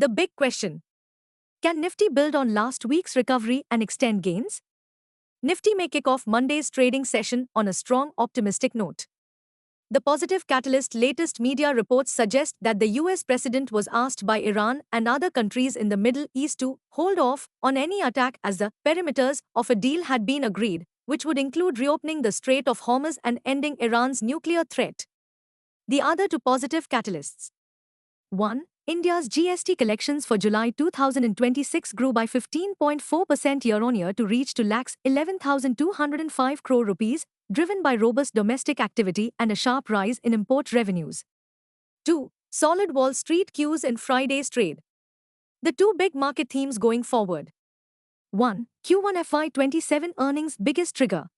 The big question: can Nifty build on last week's recovery and extend gains? Nifty may kick off Monday's trading session on a strong, optimistic note. The positive catalyst: latest media reports suggest that the US president was asked by Iran and other countries in the Middle East to hold off on any attack as the perimeters of a deal had been agreed, which would include reopening the Strait of Hormuz and ending Iran's nuclear threat. The other two positive catalysts: 1. India's GST collections for July 2026 grew by 15.4% year-on-year to reach to lakhs 11,205 crore rupees, driven by robust domestic activity and a sharp rise in import revenues. 2. Solid Wall Street cues in Friday's trade. The two big market themes going forward: 1. Q1 FY27 earnings biggest trigger.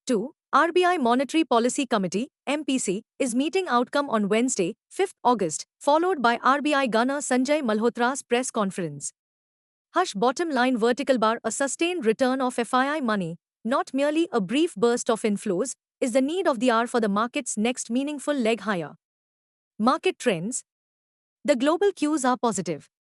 2. RBI Monetary Policy Committee (MPC) is meeting outcome on Wednesday, 5th August, followed by RBI Governor Sanjay Malhotra's press conference. Hush. Bottom line: vertical bar, a sustained return of FII money, not merely a brief burst of inflows, is the need of the hour for the market's next meaningful leg higher. Market trends: the global cues are positive.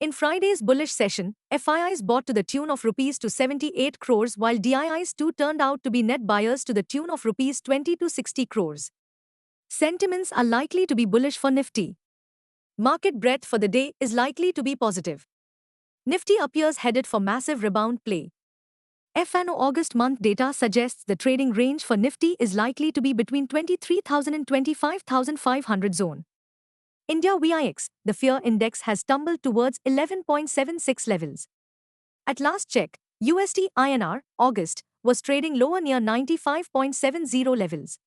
In Friday's bullish session, FIIs bought to the tune of rupees 78 crores while DIIs too turned out to be net buyers to the tune of rupees 20 to 60 crores. Sentiments are likely to be bullish for Nifty. Market breadth for the day is likely to be positive. Nifty appears headed for massive rebound play. FNO August month data suggests the trading range for Nifty is likely to be between 23,000 and 25,500 zone. India VIX, the fear index, has tumbled towards 11.76 levels. At last check, USD INR, August, was trading lower near 95.70 levels.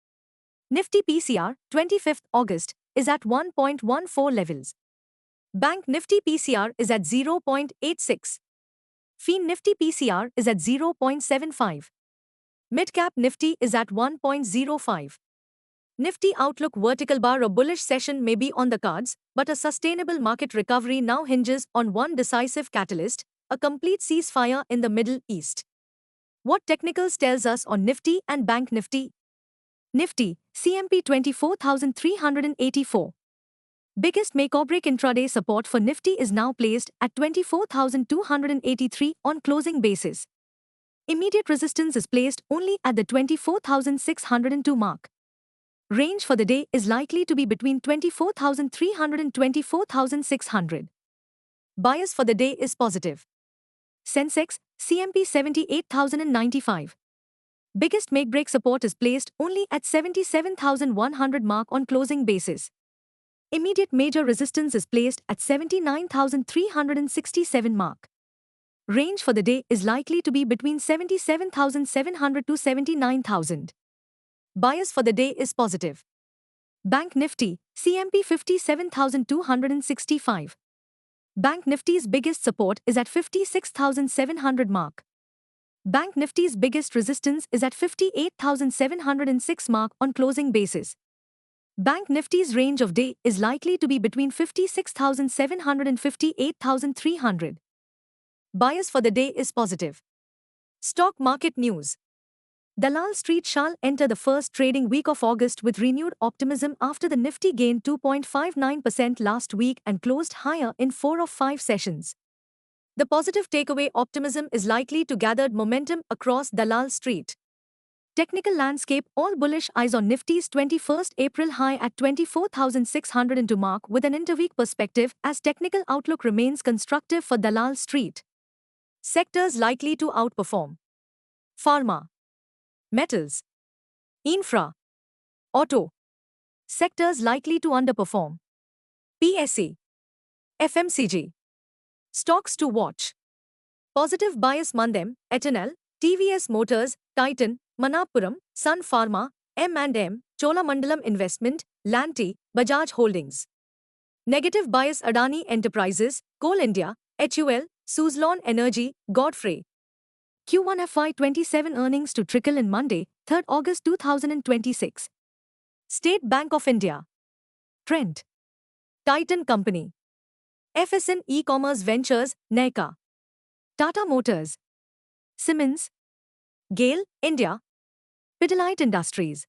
Nifty PCR, 25th August, is at 1.14 levels. Bank Nifty PCR is at 0.86. FIN Nifty PCR is at 0.75. Midcap Nifty is at 1.05. Nifty outlook: vertical bar, a bullish session may be on the cards, but a sustainable market recovery now hinges on one decisive catalyst: a complete ceasefire in the Middle East. What technicals tells us on Nifty and Bank Nifty? Nifty, CMP 24,384. Biggest make-or-break intraday support for Nifty is now placed at 24,283 on closing basis. Immediate resistance is placed only at the 24,602 mark. Range for the day is likely to be between 24,300 and 24,600. Bias for the day is positive. Sensex, CMP 78,095. Biggest make-break support is placed only at 77,100 mark on closing basis. Immediate major resistance is placed at 79,367 mark. Range for the day is likely to be between 77,700 to 79,000. Bias for the day is positive. Bank Nifty, CMP 57,265. Bank Nifty's biggest support is at 56,700 mark. Bank Nifty's biggest resistance is at 58,706 mark on closing basis. Bank Nifty's range of day is likely to be between 56,700 and 58,300. Bias for the day is positive. Stock market news. Dalal Street shall enter the first trading week of August with renewed optimism after the Nifty gained 2.59% last week and closed higher in 4 of 5 sessions. The positive takeaway: optimism is likely to gather momentum across Dalal Street. Technical landscape: all bullish eyes on Nifty's 21st April high at 24,602 mark with an interweek perspective as technical outlook remains constructive for Dalal Street. Sectors likely to outperform: Pharma, Metals, Infra, Auto. Sectors likely to underperform: PSE, FMCG. Stocks to watch: positive bias: Mandem, Eternal, TVS Motors, Titan, Manappuram, Sun Pharma, M&M, Cholamandalam Investment, Lanti, Bajaj Holdings. Negative bias: Adani Enterprises, Coal India, HUL, Suzlon Energy, Godfrey. Q1 FY27 earnings to trickle in Monday, 3rd August 2026. State Bank of India, Trent, Titan Company, FSN E-Commerce Ventures, NYCA, Tata Motors, Siemens, GAIL, India, Pidilite Industries,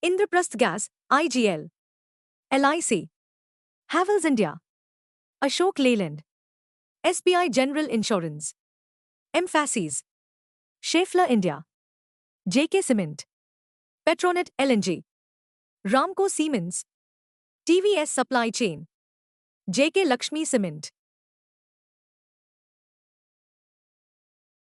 Indraprasth Gas, IGL, LIC, Havells India. Ashok Leyland, SBI General Insurance, Emphasis, Schaeffler India, JK Cement, Petronet LNG, Ramco Siemens, TVS Supply Chain, JK Lakshmi Cement.